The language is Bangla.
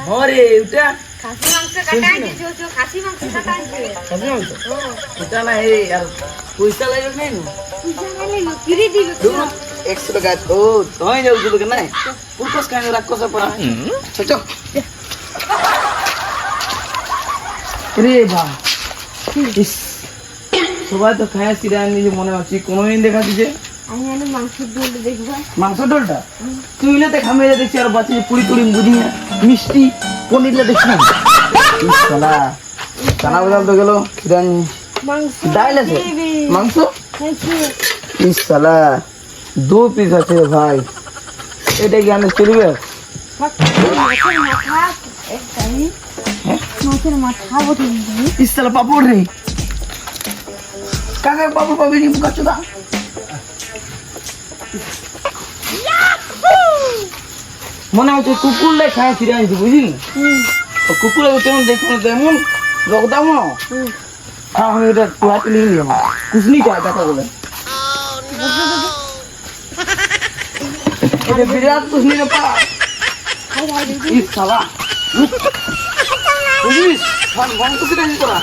হরে ওটা খাসি মাংস কাটা আছে जो খাসি মাংস কাটা আছে খাসি মাংস ওটা না এই আর পয়সা লাগবে নাই না পয়সা লাগবে ফ্রি দিবে তো 100 টাকা ও তুই যাও দিবে না পুরকস কানে রাখো সব পড়া চল রে বা ইস সবাই তো খায় সিরানি যে মনে হচ্ছে কোনোদিন দেখা দিছে আমি আনে মাংস দোল দেখবা মাংস ডলটা তুই লে দেখ আমি দেখছি আর বাচ্চা পুরি পুরি বুঝি না মিষ্টি পনির লে দেখছ না শালা কানা বদল তো গেল সিরানি মাংস ডাইল আছে মাংস আছে ইস শালা দু পিস আছে ভাই এটা কি আনে চলবে মাছের মাথা একটাই মাছের মাথা বটে ইস শালা পাপড় রে কাকা পাপড় পাবি নি বুকা চোদা মনে হচ্ছে কুকুরলে খায় ফিরে আনছি বুঝলি কুকুরে তেমন দেখুন তেমন রকদাম হ্যাঁ আমি এটা তুহাতে নিয়ে নিলাম কুসনি চায় কথা বলে এটা বিরাট কুসনি রে পা ইস শালা বুঝিস বন্ধ করে করা